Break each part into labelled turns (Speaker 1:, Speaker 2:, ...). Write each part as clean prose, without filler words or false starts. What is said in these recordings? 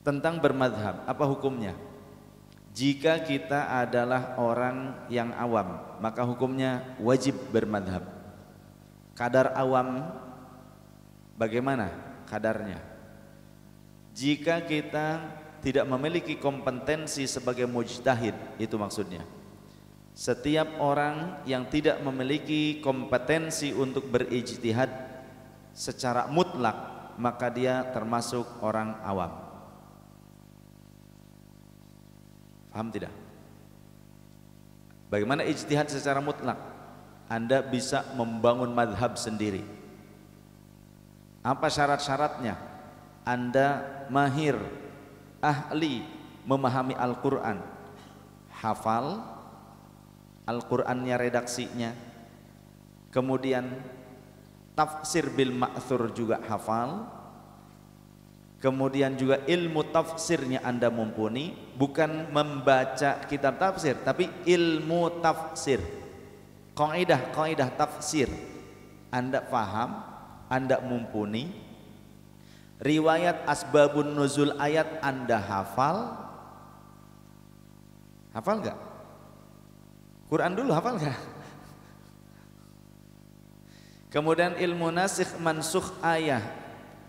Speaker 1: tentang bermadhab, apa hukumnya? Jika kita adalah orang yang awam, maka hukumnya wajib bermadhab. Kadar awam bagaimana kadarnya? Jika kita tidak memiliki kompetensi sebagai mujtahid, itu maksudnya. Setiap orang yang tidak memiliki kompetensi untuk berijtihad secara mutlak, maka dia termasuk orang awam. Paham tidak? Bagaimana ijtihad secara mutlak? Anda bisa membangun madhab sendiri. Apa syarat-syaratnya? Anda mahir, ahli memahami Al-Quran, hafal Al-Qurannya, redaksinya, kemudian tafsir bil ma'thur juga hafal, kemudian juga ilmu tafsirnya Anda mumpuni, bukan membaca kitab tafsir tapi ilmu tafsir, kaidah tafsir Anda paham, Anda mumpuni, riwayat asbabun nuzul ayat Anda hafal gak? Quran dulu hafal gak? Kemudian ilmu nasikh mansukh ayah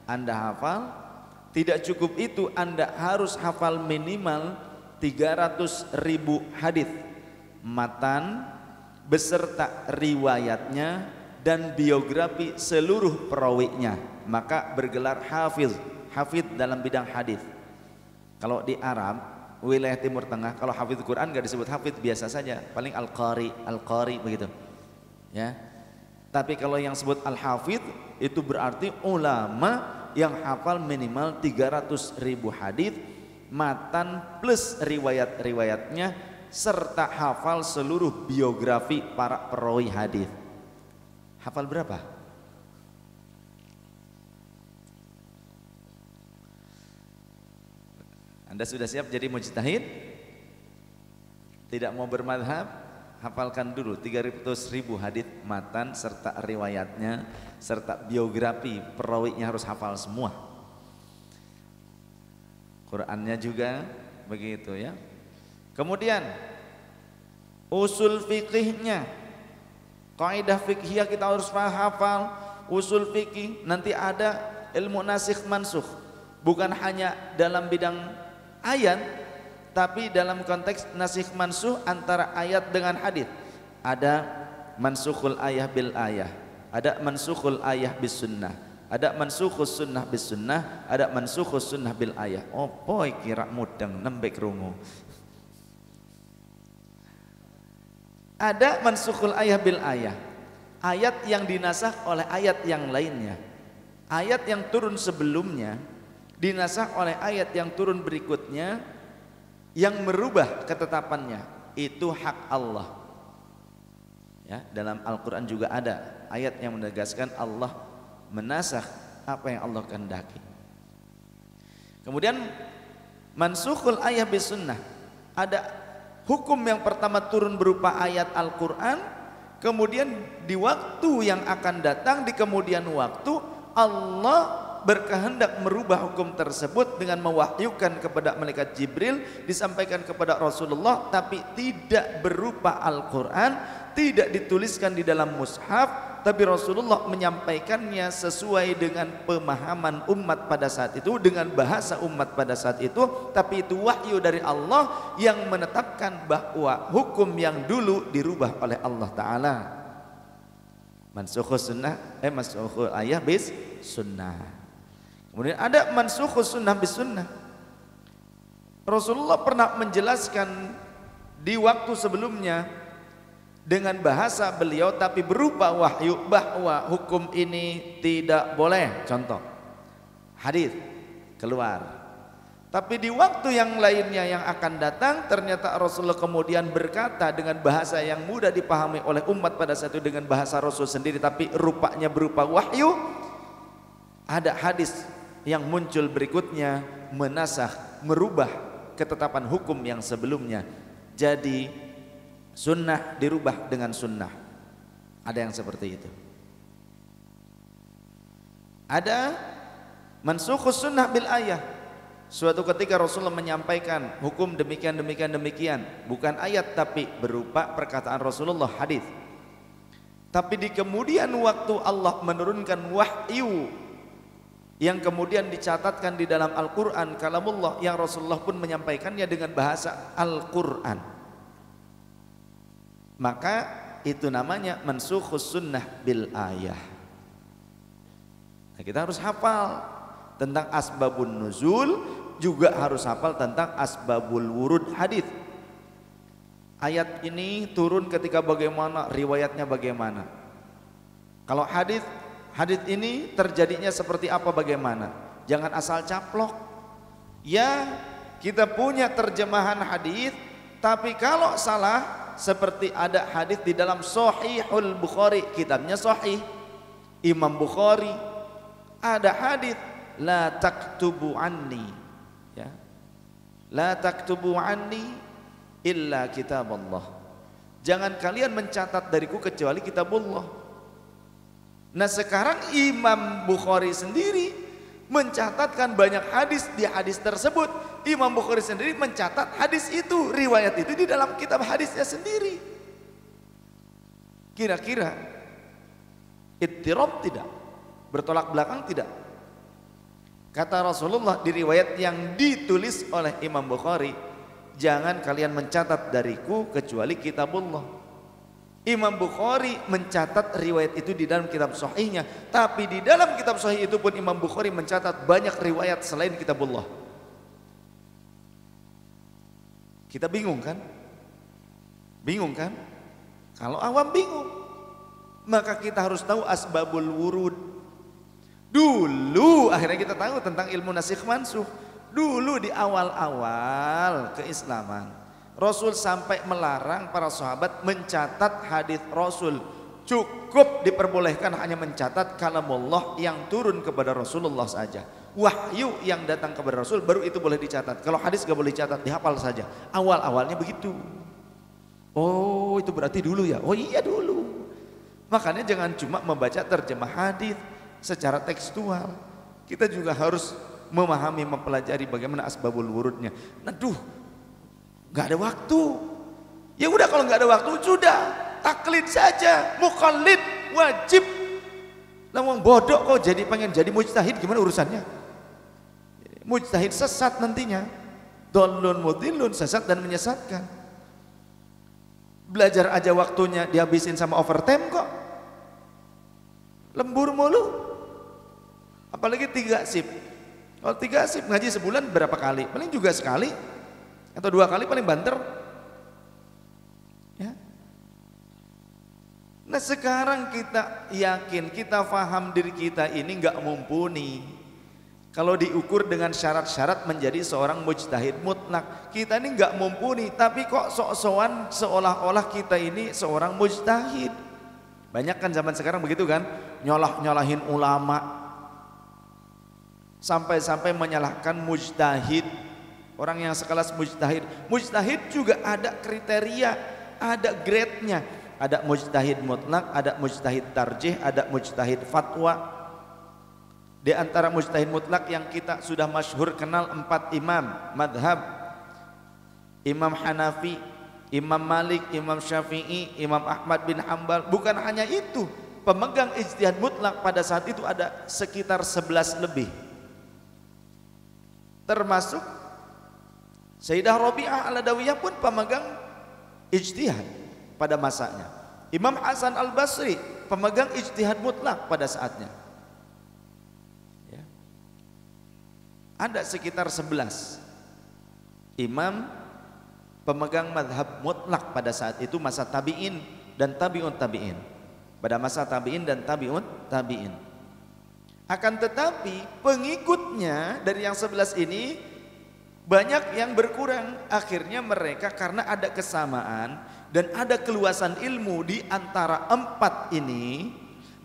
Speaker 1: Anda hafal. Tidak cukup itu, Anda harus hafal minimal 300.000 hadis matan beserta riwayatnya dan biografi seluruh perawinya, maka bergelar hafiz dalam bidang hadis. Kalau di Arab, wilayah Timur Tengah, kalau hafiz Quran gak disebut hafiz, biasa saja, paling al-qari begitu ya. Tapi kalau yang sebut al-hafiz itu berarti ulama yang hafal minimal 300.000 hadis matan plus riwayat-riwayatnya serta hafal seluruh biografi para perawi hadis. Hafal berapa? Anda sudah siap jadi mujtahid? Tidak mau bermadhab? Hafalkan dulu 300.000 hadis matan serta riwayatnya serta biografi perawinya, harus hafal semua. Qurannya juga begitu ya. Kemudian usul fikihnya, kaidah fikihnya kita harus hafal. Usul fikih nanti ada ilmu nasikh mansukh, bukan hanya dalam bidang ayat tapi dalam konteks nasikh mansukh antara ayat dengan hadis. Ada mansukhul ayah bil ayah, ada mansukhul ayah bis sunnah, ada mansukhus sunnah bis sunnah, ada mansukhus sunnah bil ayah. Opo kira mudeng nembe krungu. Ada mansukhul ayah bil ayah, ayat yang dinasakh oleh ayat yang lainnya. Ayat yang turun sebelumnya dinasakh oleh ayat yang turun berikutnya yang merubah ketetapannya. Itu hak Allah ya. Dalam Al-Quran juga ada ayat yang menegaskan Allah menasakh apa yang Allah kehendaki. Kemudian mansukhul ayah bis sunnah, ada hukum yang pertama turun berupa ayat Al-Quran, kemudian di waktu yang akan datang, di kemudian waktu Allah berkehendak merubah hukum tersebut dengan mewahyukan kepada malaikat Jibril, disampaikan kepada Rasulullah, tapi tidak berupa Al-Quran, tidak dituliskan di dalam mushaf, tapi Rasulullah menyampaikannya sesuai dengan pemahaman umat pada saat itu, dengan bahasa umat pada saat itu, tapi itu wahyu dari Allah yang menetapkan bahwa hukum yang dulu dirubah oleh Allah Ta'ala. Mansukhus sunnah, mansukhul ayah bis sunnah. Kemudian ada mansukhus sunnah bis sunnah. Rasulullah pernah menjelaskan di waktu sebelumnya dengan bahasa beliau tapi berupa wahyu bahwa hukum ini tidak boleh. Contoh, hadis keluar. Tapi di waktu yang lainnya yang akan datang, ternyata Rasulullah kemudian berkata dengan bahasa yang mudah dipahami oleh umat pada saat itu, dengan bahasa Rasul sendiri tapi rupanya berupa wahyu. Ada hadis yang muncul berikutnya menasakh, merubah ketetapan hukum yang sebelumnya. Jadi sunnah dirubah dengan sunnah. Ada yang seperti itu. Ada mansukhus sunnah bil ayah, Suatu ketika Rasulullah menyampaikan hukum demikian, bukan ayat tapi berupa perkataan Rasulullah, hadis. Tapi di kemudian waktu Allah menurunkan wahyu yang kemudian dicatatkan di dalam Al-Quran, kalamullah, yang Rasulullah pun menyampaikannya dengan bahasa Al-Quran. Maka itu namanya mansukhus sunnah bil ayah. Nah, kita harus hafal tentang asbabun nuzul, juga harus hafal tentang asbabul wurud hadis. Ayat ini turun ketika bagaimana, riwayatnya bagaimana. Kalau hadis ini terjadinya seperti apa, bagaimana. Jangan asal caplok. Ya, kita punya terjemahan hadis, tapi kalau salah, seperti ada hadis di dalam Sahihul Bukhari, kitabnya Sahih Imam Bukhari, ada hadis la taktubu anni, ya, la taktubu anni illa kitab Allah. Jangan kalian mencatat dariku kecuali kitabullah. Nah, sekarang Imam Bukhari sendiri mencatatkan banyak hadis. Di hadis tersebut Imam Bukhari sendiri mencatat hadis itu, riwayat itu di dalam kitab hadisnya sendiri. Kira-kira ittirab tidak? Bertolak belakang tidak? Kata Rasulullah di riwayat yang ditulis oleh Imam Bukhari, jangan kalian mencatat dariku kecuali kitabullah. Imam Bukhari mencatat riwayat itu di dalam kitab sahihnya, tapi di dalam kitab sahih itu pun Imam Bukhari mencatat banyak riwayat selain kitabullah. Kita bingung kan? Bingung kan? Kalau awam bingung, maka kita harus tahu asbabul wurud. Dulu akhirnya kita tahu tentang ilmu nasikh mansuh. Dulu di awal-awal keislaman, Rasul sampai melarang para sahabat mencatat hadis Rasul. Cukup diperbolehkan hanya mencatat kalamullah yang turun kepada Rasulullah saja. Wahyu yang datang kepada Rasul baru itu boleh dicatat. Kalau hadis gak boleh dicatat, dihafal saja. Awal-awalnya begitu. Oh, itu berarti dulu ya? Oh iya dulu. Makanya jangan cuma membaca terjemah hadis secara tekstual. Kita juga harus memahami, mempelajari bagaimana asbabul wurudnya. Aduh, nggak ada waktu. Ya udah, kalau nggak ada waktu sudah taklid saja, muqallid wajib. Lawang bodoh kok jadi pengen jadi mujtahid, gimana urusannya? Mujtahid sesat nantinya, dhalun mudhillun, sesat dan menyesatkan. Belajar aja waktunya dihabisin sama overtime kok, lembur mulu. Apalagi 3 shift. Kalau 3 shift ngaji sebulan berapa kali? Paling juga sekali atau 2 kali paling banter. Ya. Nah, sekarang kita yakin, kita faham diri kita ini nggak mumpuni. Kalau diukur dengan syarat-syarat menjadi seorang mujtahid mutlak, kita ini nggak mumpuni. Tapi kok sok-sokan seolah-olah kita ini seorang mujtahid. Banyak kan zaman sekarang begitu kan, nyolahin ulama, sampai-sampai menyalahkan mujtahid. Orang yang sekelas mujtahid, mujtahid juga ada kriteria, ada grade-nya. Ada mujtahid mutlak, ada mujtahid tarjih, ada mujtahid fatwa. Di antara mujtahid mutlak yang kita sudah masyhur kenal 4 imam madhab, Imam Hanafi, Imam Malik, Imam Syafi'i, Imam Ahmad bin Hambal. Bukan hanya itu, pemegang ijtihad mutlak pada saat itu ada sekitar 11 lebih. Termasuk Sayyidah Rabi'ah Al-Adawiyah pun pemegang ijtihad pada masanya. Imam Hasan Al-Basri pemegang ijtihad mutlak pada saatnya. Ya. Ada sekitar 11 imam pemegang madhab mutlak pada saat itu, masa tabi'in dan tabi'un tabi'in. Pada masa tabi'in dan tabi'un tabi'in. Akan tetapi pengikutnya dari yang 11 ini banyak yang berkurang. Akhirnya mereka karena ada kesamaan dan ada keluasan ilmu di antara 4 ini,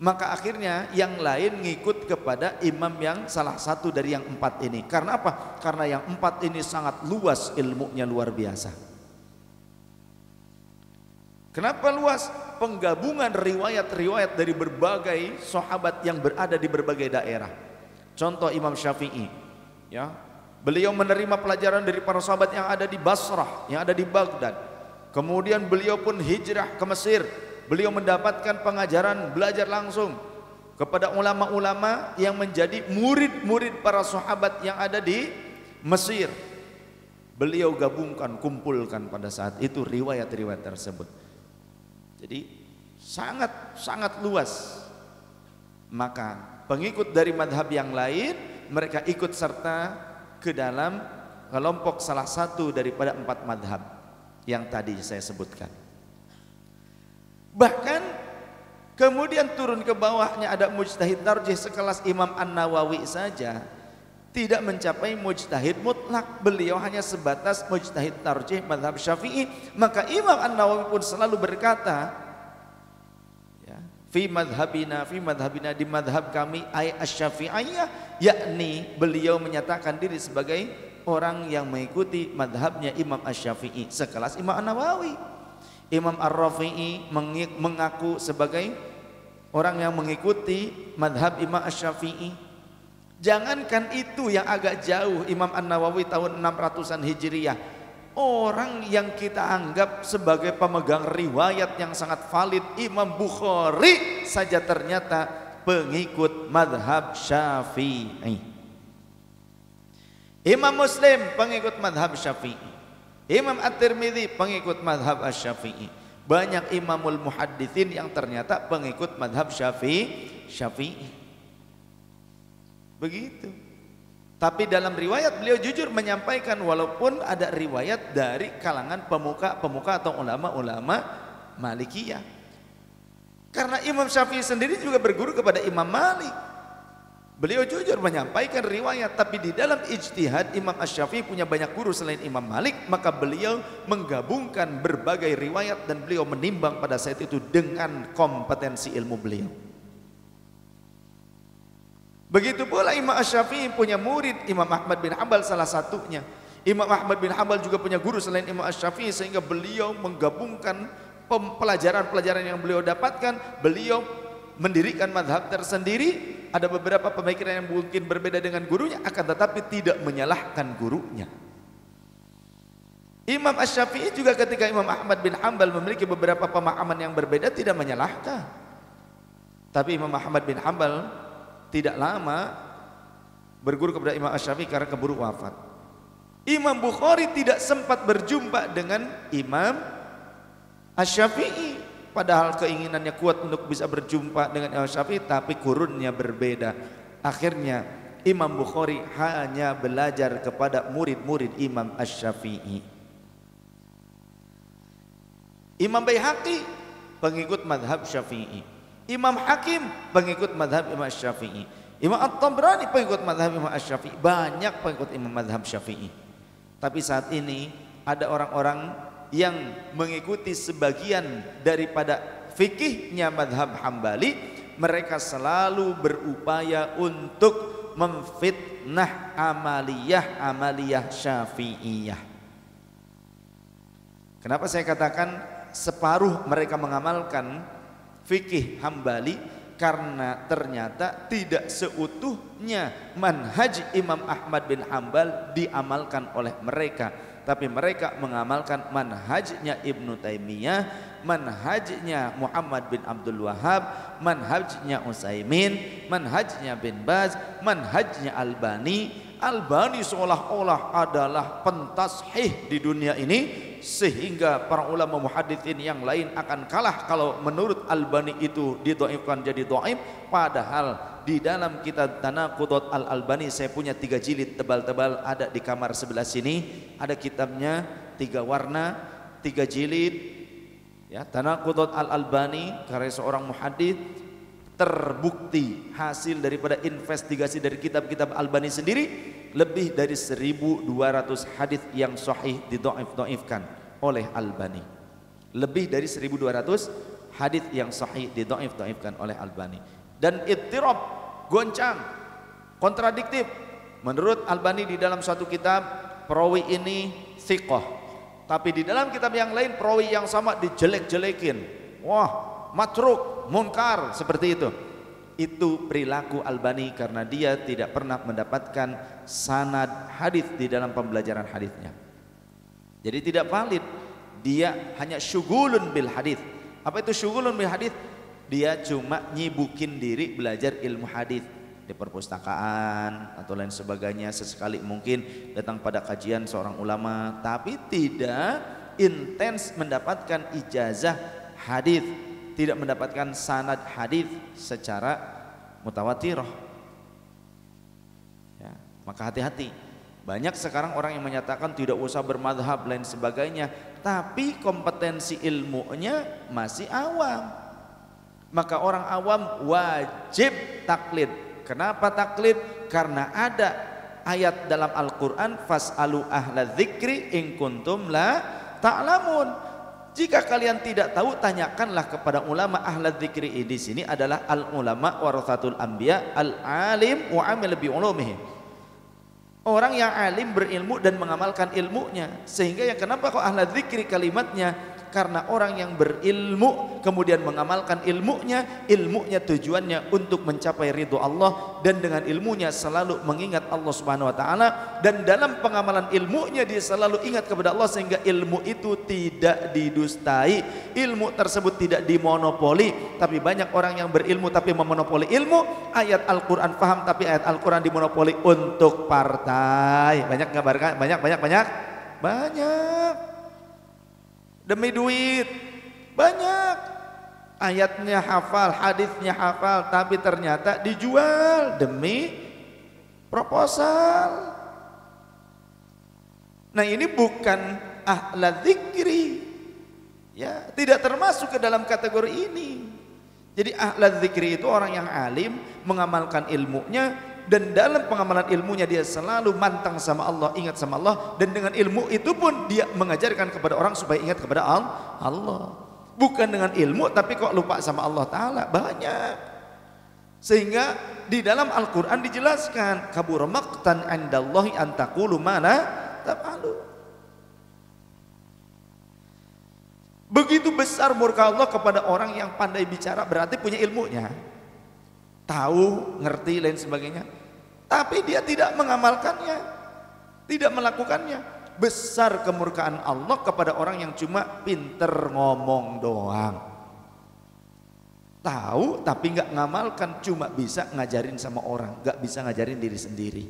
Speaker 1: maka akhirnya yang lain ngikut kepada imam yang salah satu dari yang 4 ini. Karena apa? Karena yang 4 ini sangat luas ilmunya, luar biasa. Kenapa luas? Penggabungan riwayat-riwayat dari berbagai sahabat yang berada di berbagai daerah. Contoh Imam Syafi'i, ya, Beliau menerima pelajaran dari para sahabat yang ada di Basrah, yang ada di Baghdad. Kemudian beliau pun hijrah ke Mesir. Beliau mendapatkan pengajaran, belajar langsung kepada ulama-ulama yang menjadi murid-murid para sahabat yang ada di Mesir. Beliau gabungkan, kumpulkan pada saat itu riwayat-riwayat tersebut. Jadi sangat luas. Maka pengikut dari madhab yang lain, mereka ikut serta ke dalam kelompok salah satu daripada 4 madhab yang tadi saya sebutkan. Bahkan kemudian turun ke bawahnya ada mujtahid tarjih sekelas Imam An-Nawawi saja tidak mencapai mujtahid mutlak. Beliau hanya sebatas mujtahid tarjih madhab Syafi'i. Maka Imam An-Nawawi pun selalu berkata, ya, fi madhabina, di madhab kami ay asy-Syafi'iyah, yakni beliau menyatakan diri sebagai orang yang mengikuti madhabnya Imam Asy-Syafi'i sekelas Imam An-Nawawi. Imam Ar-Rafi'i mengaku sebagai orang yang mengikuti madhab Imam Asy-Syafi'i. Jangankan itu yang agak jauh, Imam An-Nawawi tahun 600-an Hijriyah, orang yang kita anggap sebagai pemegang riwayat yang sangat valid, Imam Bukhari saja ternyata pengikut madhab Syafi'i. Imam Muslim pengikut madhab Syafi'i. Imam At-Tirmidzi pengikut madhab Asy-Syafi'i. Banyak imamul muhadditsin yang ternyata pengikut madhab Syafi'i. Begitu. Tapi dalam riwayat beliau jujur menyampaikan, walaupun ada riwayat dari kalangan pemuka atau ulama-ulama Malikiyah. Karena Imam Syafi'i sendiri juga berguru kepada Imam Malik. Beliau jujur menyampaikan riwayat, tapi di dalam ijtihad Imam Asy-Syafi'i punya banyak guru selain Imam Malik, maka beliau menggabungkan berbagai riwayat dan beliau menimbang pada saat itu dengan kompetensi ilmu beliau. Begitu pula Imam Asy-Syafi'i punya murid Imam Ahmad bin Hanbal salah satunya. Imam Ahmad bin Hanbal juga punya guru selain Imam Asy-Syafi'i, sehingga beliau menggabungkan pelajaran-pelajaran yang beliau dapatkan. Beliau mendirikan madhab tersendiri. Ada beberapa pemikiran yang mungkin berbeda dengan gurunya, akan tetapi tidak menyalahkan gurunya. Imam Asy-Syafi'i juga ketika Imam Ahmad bin Hanbal memiliki beberapa pemahaman yang berbeda tidak menyalahkan. Tapi Imam Ahmad bin Hanbal tidak lama berguru kepada Imam Asy-Syafi'i karena keburu wafat. Imam Bukhari tidak sempat berjumpa dengan Imam Asy-Syafi'i, padahal keinginannya kuat untuk bisa berjumpa dengan Imam Syafi'i, tapi kurunnya berbeda. Akhirnya Imam Bukhari hanya belajar kepada murid-murid Imam Asy-Syafi'i. Imam Baihaqi pengikut madhab Syafi'i. Imam Hakim pengikut madhab Imam Syafi'i. Imam At-Tabrani pengikut madhab Imam Asy-Syafi'i. Banyak pengikut Imam madhab Syafi'i. Tapi saat ini ada orang-orang yang mengikuti sebagian daripada fikihnya madhab Hambali. Mereka selalu berupaya untuk memfitnah amaliyah Syafi'iyah. Kenapa saya katakan separuh mereka mengamalkan fikih Hambali? Karena ternyata tidak seutuhnya manhaj Imam Ahmad bin Hanbal diamalkan oleh mereka, tapi mereka mengamalkan manhajnya Ibnu Taimiyah, manhajnya Muhammad bin Abdul Wahhab, manhajnya Utsaimin, manhajnya bin Baz, manhajnya Albani. Albani seolah-olah adalah pentashih di dunia ini, sehingga para ulama muhaditsin yang lain akan kalah kalau menurut Albani itu didhaifkan jadi dhaif. Padahal di dalam kitab Tanaqudat Al-Albani, saya punya 3 jilid tebal-tebal, ada di kamar sebelah sini, ada kitabnya 3 warna, 3 jilid ya, Tanaqudat Al-Albani karya seorang muhadits. Terbukti hasil daripada investigasi dari kitab-kitab Albani sendiri, lebih dari 1.200 hadis yang sahih didhaifkan oleh Albani. Lebih dari 1.200 hadis yang sahih didhaifkan oleh Albani. Dan ittirab, goncang, kontradiktif. Menurut Albani di dalam suatu kitab, perawi ini thiqah, tapi di dalam kitab yang lain perawi yang sama dijelek-jelekin. Wah, matruk, munkar, seperti itu. Itu perilaku Albani karena dia tidak pernah mendapatkan sanad hadis di dalam pembelajaran hadisnya. Jadi tidak valid. Dia hanya syughulun bil hadis. Apa itu syughulun bil hadis? Dia cuma nyibukin diri belajar ilmu hadis di perpustakaan atau lain sebagainya, sesekali mungkin datang pada kajian seorang ulama, tapi tidak intens mendapatkan ijazah hadis, tidak mendapatkan sanad hadis secara mutawatirah. Ya, maka hati-hati. Banyak sekarang orang yang menyatakan tidak usah bermadhab lain sebagainya, tapi kompetensi ilmunya masih awam. Maka orang awam wajib taklid. Kenapa taklid? Karena ada ayat dalam Al-Quran, fas'alu ahla dzikri in kuntum la ta'lamun. Jika kalian tidak tahu, tanyakanlah kepada ulama. Ahla dzikri di sini adalah al ulama warathatul anbiya, al alim wa amil bi ulumihi. Orang yang alim berilmu dan mengamalkan ilmunya. Sehingga yang kenapa kok ahla dzikri kalimatnya? Karena orang yang berilmu kemudian mengamalkan ilmunya, ilmunya tujuannya untuk mencapai ridho Allah, dan dengan ilmunya selalu mengingat Allah Subhanahu wa taala, dan dalam pengamalan ilmunya dia selalu ingat kepada Allah, sehingga ilmu itu tidak didustai, ilmu tersebut tidak dimonopoli. Tapi banyak orang yang berilmu tapi memonopoli ilmu, ayat Al-Qur'an paham tapi ayat Al-Qur'an dimonopoli untuk partai. Banyak nggak barangkali? Banyak. Demi duit banyak, ayatnya hafal, hadisnya hafal, tapi ternyata dijual demi proposal. Nah, ini bukan ahla dzikri, ya, tidak termasuk ke dalam kategori ini. Jadi ahla dzikri itu orang yang alim, mengamalkan ilmunya, dan dalam pengamalan ilmunya dia selalu mantang sama Allah, ingat sama Allah, dan dengan ilmu itu pun dia mengajarkan kepada orang supaya ingat kepada Allah. Bukan dengan ilmu tapi kok lupa sama Allah Ta'ala, banyak. Sehingga di dalam Al-Quran dijelaskan, kabura maqtan indallahi an taqulu ma la taf'alu. Begitu besar murka Allah kepada orang yang pandai bicara, berarti punya ilmunya, tahu, ngerti, lain sebagainya, tapi dia tidak mengamalkannya, tidak melakukannya. Besar kemurkaan Allah kepada orang yang cuma pinter ngomong doang, tahu tapi nggak ngamalkan, cuma bisa ngajarin sama orang, nggak bisa ngajarin diri sendiri.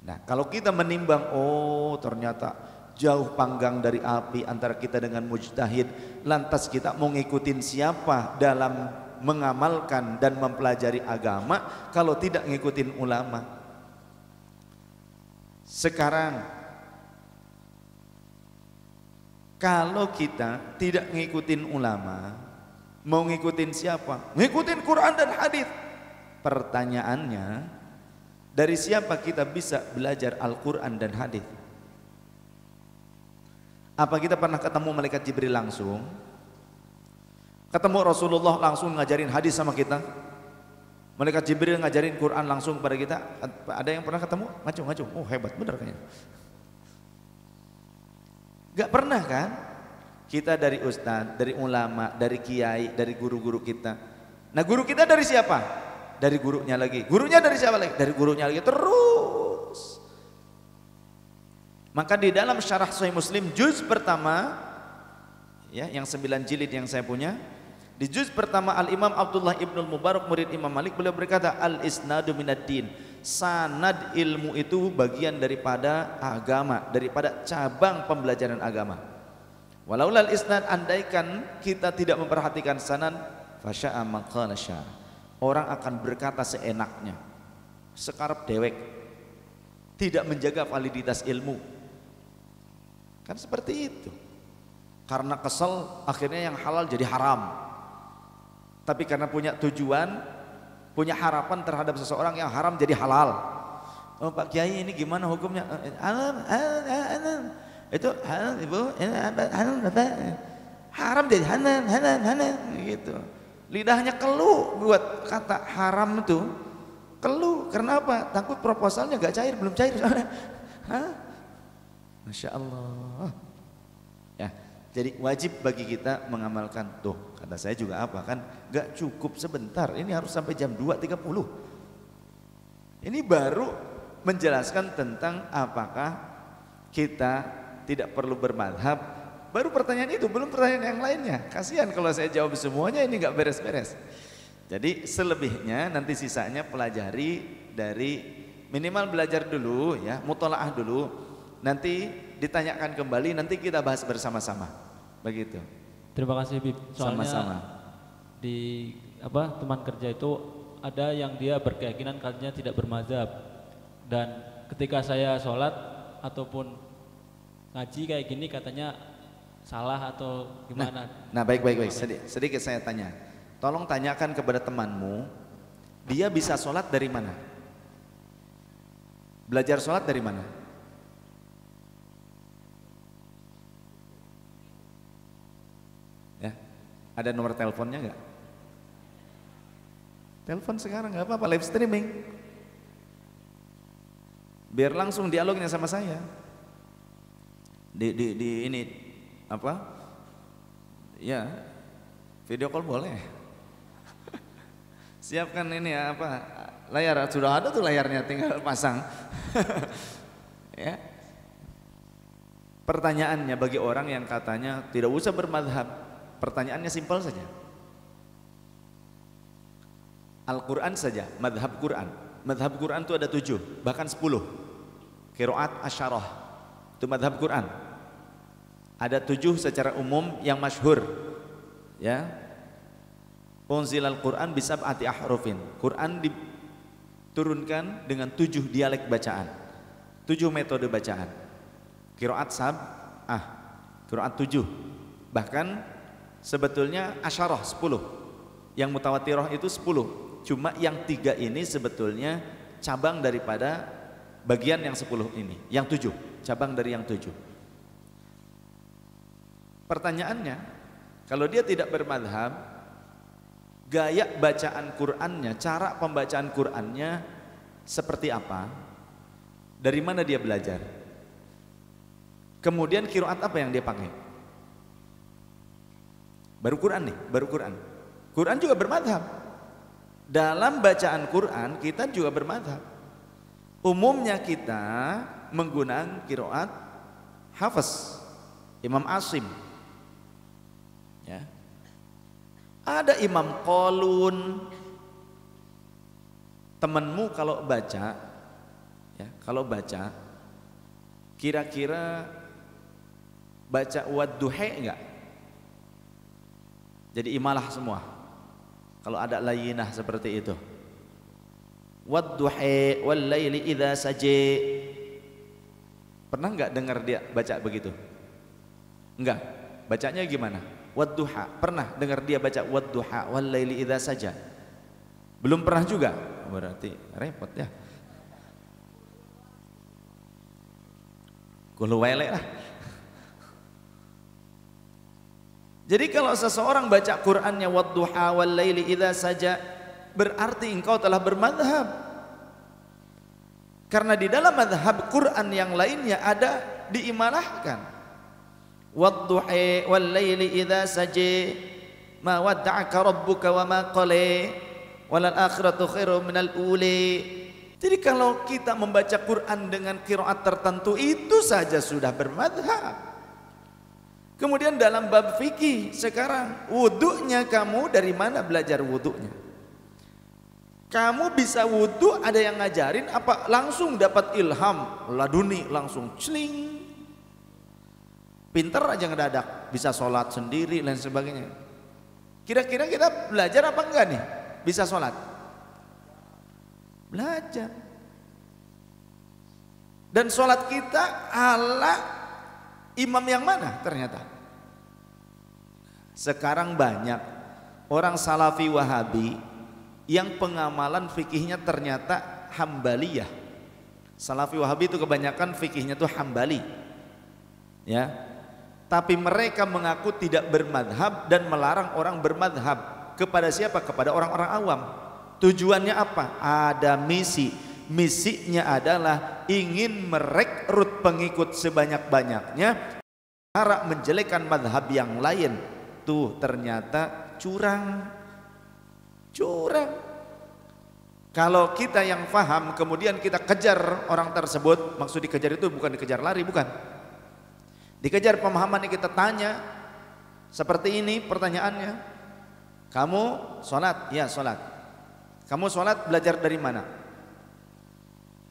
Speaker 1: Nah, kalau kita menimbang, oh ternyata jauh panggang dari api antara kita dengan mujtahid, lantas kita mau ngikutin siapa dalam mengamalkan dan mempelajari agama kalau tidak ngikutin ulama? Sekarang kalau kita tidak ngikutin ulama, mau ngikutin siapa? Ngikutin Quran dan hadis. Pertanyaannya, dari siapa kita bisa belajar Al-Quran dan hadis? Apa kita pernah ketemu malaikat Jibril langsung? Ketemu Rasulullah langsung ngajarin hadis sama kita? Malaikat Jibril ngajarin Quran langsung kepada kita? Ada yang pernah ketemu? Ngaco. Oh, hebat bener kayaknya. Gak pernah kan? Kita dari ustadz, dari ulama, dari kiai, dari guru-guru kita. Nah, guru kita dari siapa? Dari gurunya lagi. Gurunya dari siapa lagi? Dari gurunya lagi, terus. Maka di dalam syarah Sahih Muslim juz pertama, ya, yang 9 jilid yang saya punya, di juz pertama Al-Imam Abdullah Ibnul Mubarak, murid Imam Malik, beliau berkata, al-isnadu minad-din, sanad ilmu itu bagian daripada agama, daripada cabang pembelajaran agama. Walaulal isnad, andaikan kita tidak memperhatikan sanad, fasya'a maqala syar, orang akan berkata seenaknya, sekarep dewek, tidak menjaga validitas ilmu. Kan seperti itu. Karena kesel akhirnya yang halal jadi haram. Tapi karena punya tujuan, punya harapan terhadap seseorang, yang haram jadi halal. Oh, Pak Kiai, ini gimana hukumnya? Halal. Itu halal, Ibu. Haram jadi halal gitu. Lidahnya keluh buat kata haram itu. Keluh, kenapa? Takut proposalnya gak cair, belum cair. Masya Allah. Ya, Jadi wajib bagi kita mengamalkan. Tuh kata saya juga apa kan, gak cukup sebentar, ini harus sampai jam 2.30. Ini baru menjelaskan tentang apakah kita tidak perlu bermadhab. Baru pertanyaan itu, belum pertanyaan yang lainnya. Kasihan kalau saya jawab semuanya, ini gak beres-beres. Jadi selebihnya nanti sisanya pelajari dari minimal belajar dulu ya, mutolaah dulu. Nanti ditanyakan kembali, nanti kita bahas bersama-sama. Begitu.
Speaker 2: Terima kasih Bib. Soalnya
Speaker 1: sama-sama.
Speaker 2: Di teman kerja itu ada yang dia berkeyakinan katanya tidak bermadzhab. Dan ketika saya sholat ataupun ngaji kayak gini katanya salah atau gimana?
Speaker 1: Nah baik. Sedikit saya tanya. Tolong tanyakan kepada temanmu, dia bisa sholat dari mana? Belajar sholat dari mana? Ya, ada nomor teleponnya nggak? Telepon sekarang nggak apa-apa, live streaming. Biar langsung dialognya sama saya. Di ini apa? Ya, video call boleh. Siapkan ini ya layar, sudah ada tuh layarnya, tinggal pasang. Ya. Pertanyaannya bagi orang yang katanya tidak usah bermadhab, pertanyaannya simpel saja. Al-Quran saja, madhab Quran. Madhab Quran itu ada 7, bahkan 10. Qiraat asyarah, itu madhab Quran. Ada 7 secara umum yang masyhur. Ya. Unzilal Quran bisab'ati ahrufin. Quran diturunkan dengan 7 dialek bacaan, 7 metode bacaan. Qiraat sab'ah, qiraat 7. Bahkan sebetulnya asyarah 10. Yang mutawatirah itu 10. Cuma yang 3 ini sebetulnya cabang daripada bagian yang 10 ini. Yang 7, cabang dari yang 7. Pertanyaannya, kalau dia tidak bermadhab, gaya bacaan Qur'annya, cara pembacaan Qur'annya seperti apa? Dari mana dia belajar? Kemudian qiraat apa yang dia pakai? Baru Qur'an nih, baru Qur'an. Qur'an juga bermadhab. Dalam bacaan Qur'an kita juga bermadhab. Umumnya kita menggunakan qiraat Hafiz, Imam Asim. Ya. Ada Imam Qalun. Temanmu kalau baca, ya, kalau baca, kira-kira baca wadduha enggak? Jadi imalah semua. Kalau ada layinah seperti itu. Wadduha wal laili idza saja. Pernah enggak dengar dia baca begitu? Enggak. Bacanya gimana? Wadduha. Pernah dengar dia baca wadduha wal laili idza saja? Belum pernah juga. Berarti repot ya. Kulo wele lah. Jadi kalau seseorang baca Qur'annya wadduha wal laili idza saja, berarti engkau telah bermadhab. Karena di dalam madhab Qur'an yang lainnya ada diimalahkan. Wadduha wal laili idza saja ma wadda'aka rabbuka wa ma qala walal akhiratu khairum minal uli. Jadi kalau kita membaca Quran dengan qiraat tertentu itu saja sudah bermadhab. Kemudian dalam bab fikih sekarang, wudunya kamu dari mana belajar wudunya? Kamu bisa wudu, ada yang ngajarin apa langsung dapat ilham laduni langsung celing? Pinter aja ngedadak, bisa sholat sendiri dan sebagainya. Kira-kira kita belajar apa enggak nih? Bisa sholat? Belajar. Dan sholat kita ala imam yang mana ternyata? Sekarang banyak orang salafi wahabi yang pengamalan fikihnya ternyata hambaliyah. Salafi wahabi itu kebanyakan fikihnya tuh hambali. Ya. Tapi mereka mengaku tidak bermadhab dan melarang orang bermadhab. Kepada siapa? Kepada orang-orang awam. Tujuannya apa? Ada misi. Misinya adalah ingin merekrut pengikut sebanyak-banyaknya berusaha menjelekkan madhab yang lain, tuh ternyata curang. Kalau kita yang faham kemudian kita kejar orang tersebut, maksud dikejar itu bukan dikejar lari, bukan, dikejar pemahaman yang kita tanya. Seperti ini pertanyaannya, kamu sholat? Ya sholat. Kamu sholat belajar dari mana?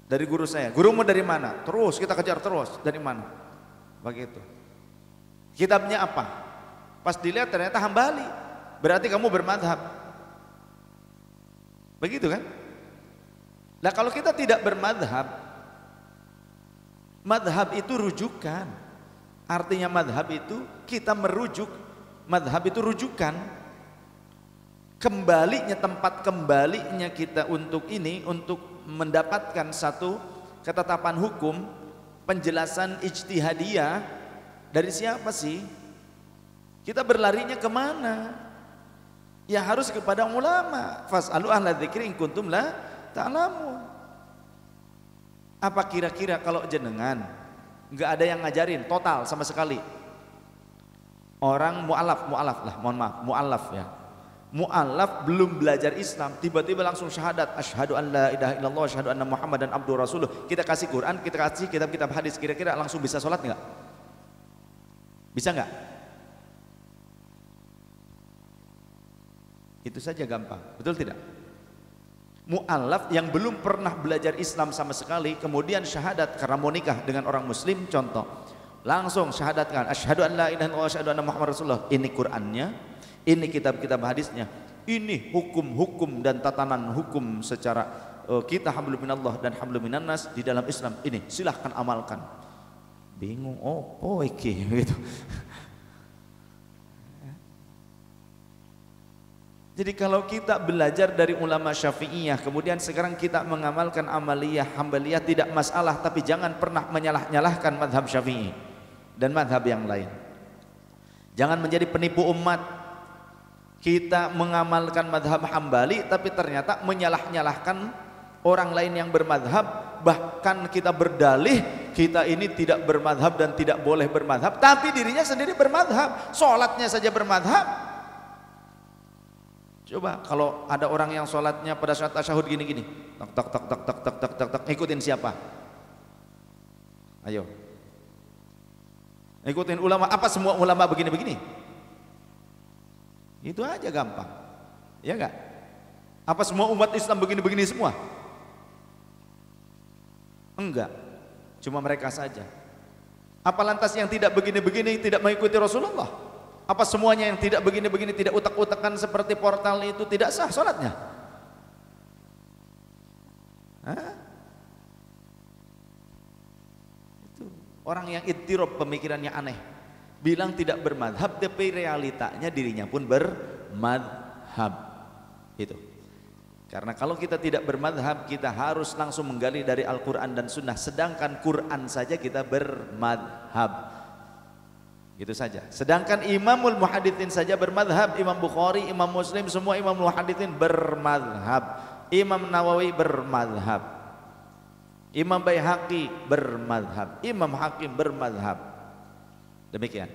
Speaker 1: Dari guru saya. Gurumu dari mana? Terus kita kejar terus, dari mana? Begitu. Kitabnya apa? Pas dilihat ternyata Hambali, berarti kamu bermadhab. Begitu kan? Nah kalau kita tidak bermadhab, madhab itu rujukan. Artinya madhab itu kita merujuk, madhab itu rujukan. Kembalinya, tempat kembalinya kita untuk ini, untuk mendapatkan satu ketetapan hukum, penjelasan ijtihadiyah dari siapa sih? Kita berlarinya kemana? Ya harus kepada ulama. Fas'alu ahla dzikri in kuntum la ta'lamun. Apa kira-kira kalau jenengan nggak ada yang ngajarin total sama sekali, orang mu'alaf lah, mohon maaf, mu'alaf ya, mu'alaf belum belajar Islam, tiba-tiba langsung syahadat asyhadu an la ilaha illallah asyhadu anna muhammadan abduhu rasuluh, kita kasih Quran, kita kasih kitab-kitab hadis, kira-kira langsung bisa sholat nggak? Bisa nggak? Itu saja gampang, betul tidak? Mu'alaf yang belum pernah belajar Islam sama sekali, kemudian syahadat karena mau nikah dengan orang muslim, contoh, langsung syahadatkan asyhadu an la ilaha illallah asyhadu anna muhammadar rasulullah. Ini Qur'annya, ini kitab-kitab hadisnya, ini hukum-hukum dan tatanan hukum secara kita hablum minallah dan hablum minannas di dalam Islam, ini silahkan amalkan. Bingung, oh iki gitu. Jadi kalau kita belajar dari ulama Syafi'iyah, kemudian sekarang kita mengamalkan amaliyah Hambaliyah, tidak masalah, tapi jangan pernah menyalah-nyalahkan madhab Syafi'i dan madhab yang lain. Jangan menjadi penipu umat. Kita mengamalkan madhab Hambali, tapi ternyata menyalah-nyalahkan orang lain yang bermadhab. Bahkan kita berdalih kita ini tidak bermadhab dan tidak boleh bermadhab, tapi dirinya sendiri bermadhab, sholatnya saja bermadhab. Coba kalau ada orang yang sholatnya pada saat tasyahud gini-gini, tak, ikutin siapa? Ayo, ikutin ulama. Apa semua ulama begini-begini? Itu aja gampang, ya enggak? Apa semua umat Islam begini-begini semua? Enggak, cuma mereka saja. Apa lantas yang tidak begini-begini tidak mengikuti Rasulullah? Apa semuanya yang tidak begini-begini, tidak utak-utakan seperti portal itu tidak sah sholatnya? Itu orang yang ittirob, pemikirannya aneh, bilang tidak bermadhab, tapi realitanya dirinya pun bermadhab. Itu karena kalau kita tidak bermadhab, kita harus langsung menggali dari Al-Quran dan Sunnah, sedangkan Quran saja kita bermadhab. Gitu saja. Sedangkan Imamul Muhaditsin saja bermadhab, Imam Bukhari, Imam Muslim, semua Imam Muhaditsin bermadhab, Imam Nawawi bermadhab, Imam Baihaqi bermadhab, Imam Hakim bermadhab. Demikian.